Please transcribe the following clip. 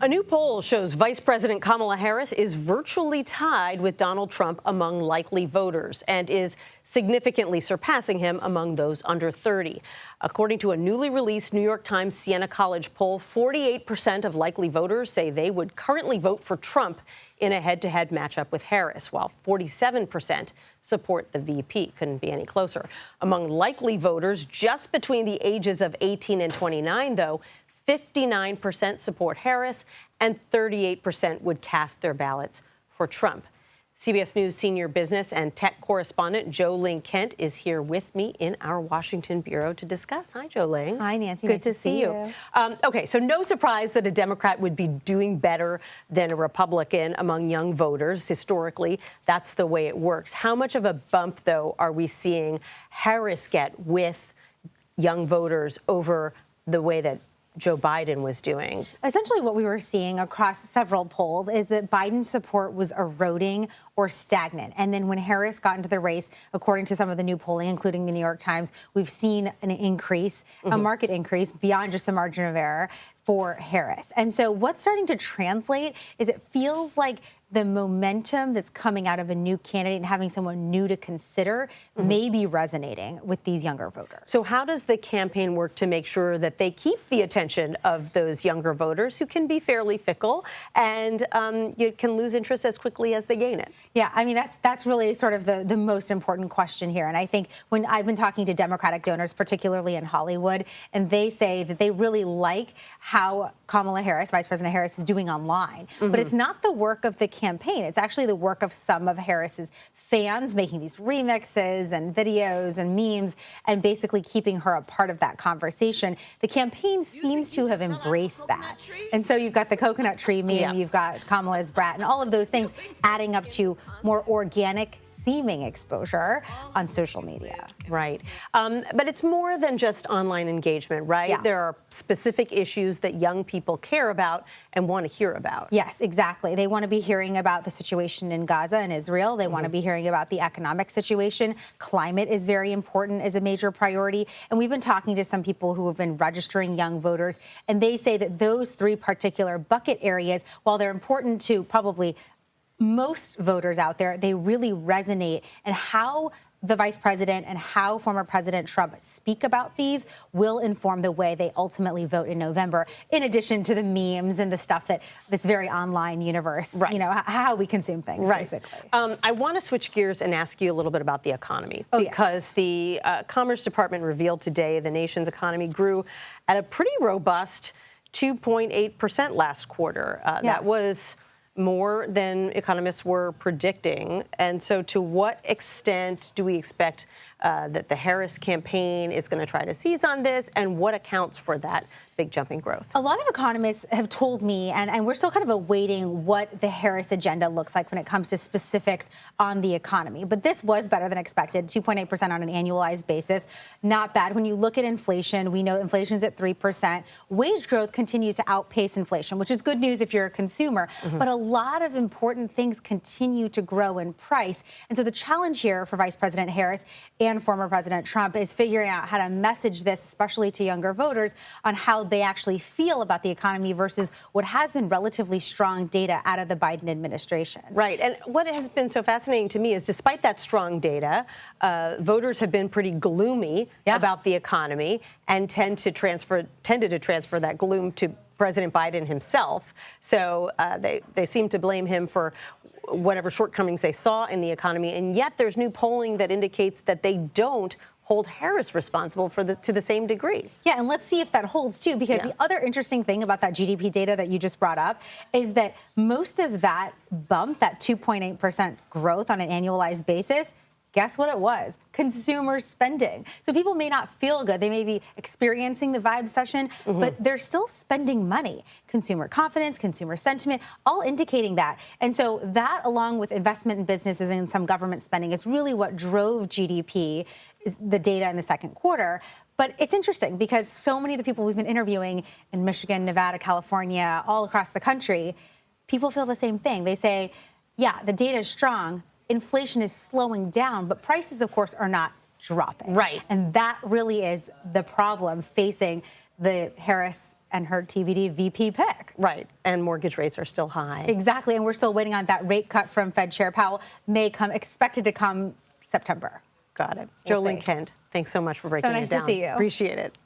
A new poll shows Vice President Kamala Harris is virtually tied with Donald Trump among likely voters and is significantly surpassing him among those under 30. According to a newly released New York Times Siena College poll, 48% of likely voters say they would currently vote for Trump in a head-to-head matchup with Harris, while 47% support the VP. Couldn't be any closer. Among likely voters just between the ages of 18 and 29, though, 59% support Harris and 38% would cast their ballots for Trump. CBS News senior business and tech correspondent Jo Ling Kent is here with me in our Washington bureau to discuss. Hi, Jo Ling. Hi, Nancy. Good to see you. Okay, so no surprise that a Democrat would be doing better than a Republican among young voters. Historically, that's the way it works. How much of a bump, though, are we seeing Harris get with young voters over the way that Joe Biden was doing? Essentially what we were seeing across several polls is that Biden's support was eroding or stagnant. And then when Harris got into the race, according to some of the new polling, including the New York Times, we've seen an increase, a market increase beyond just the margin of error for Harris. And so what's starting to translate is it feels like the momentum that's coming out of a new candidate and having someone new to consider may be resonating with these younger voters. So how does the campaign work to make sure that they keep the attention of those younger voters who can be fairly fickle and you can lose interest as quickly as they gain it? Yeah, I mean, that's really sort of the most important question here. And I think when I've been talking to Democratic donors, particularly in Hollywood, and they say that they really like how Kamala Harris, Vice President Harris, is doing online. But it's not the work of the campaign. It's actually the work of some of Harris's fans making these remixes and videos and memes and basically keeping her a part of that conversation. The campaign seems to have embraced that. And so you've got the coconut tree meme, you've got Kamala's brat, and all of those things adding up to more organic seeming exposure on social media. Right. But it's more than just online engagement, right? Yeah. There are specific issues that young people care about and want to hear about. Yes, exactly. They want to be hearing about the situation in Gaza and Israel. They want to be hearing about the economic situation. Climate is very important as a major priority. And we've been talking to some people who have been registering young voters, and they say that those three particular bucket areas, while they're important to probably most voters out there, they really resonate. And how the vice president and how former President Trump speak about these will inform the way they ultimately vote in November, in addition to the memes and the stuff that this very online universe, you know, how we consume things, basically. I want to switch gears and ask you a little bit about the economy, because the Commerce Department revealed today the nation's economy grew at a pretty robust 2.8% last quarter. That was more than economists were predicting. And so to what extent do we expect that the Harris campaign is going to try to seize on this, and what accounts for that big jump in growth? A lot of economists have told me, and we're still kind of awaiting what the Harris agenda looks like when it comes to specifics on the economy. But this was better than expected, 2.8% on an annualized basis. Not bad. When you look at inflation, we know inflation's at 3%. Wage growth continues to outpace inflation, which is good news if you're a consumer. But a lot of important things continue to grow in price. And so the challenge here for Vice President Harris and former President Trump is figuring out how to message this, especially to younger voters, on how they actually feel about the economy versus what has been relatively strong data out of the Biden administration. Right. And what has been so fascinating to me is despite that strong data, voters have been pretty gloomy about the economy and tended to transfer that gloom to President Biden himself. So they seem to blame him for whatever shortcomings they saw in the economy. And yet there's new polling that indicates that they don't hold Harris responsible to the same degree. Yeah, and let's see if that holds, too, because the other interesting thing about that GDP data that you just brought up is that most of that bump, that 2.8% growth on an annualized basis, guess what it was? Consumer spending. So people may not feel good. They may be experiencing the vibe session, but they're still spending money. Consumer confidence, consumer sentiment, all indicating that. And so that, along with investment in businesses and some government spending, is really what drove GDP, is the data in the second quarter. But it's interesting because so many of the people we've been interviewing in Michigan, Nevada, California, all across the country, people feel the same thing. They say, yeah, the data is strong. Inflation is slowing down, but prices, of course, are not dropping. Right. And that really is the problem facing the Harris and her TBD VP pick. Right. And mortgage rates are still high. Exactly. And we're still waiting on that rate cut from Fed Chair Powell, expected to come September. Got it. We'll Jo Ling see. Kent, thanks so much for breaking So nice it down. to see you. Appreciate it.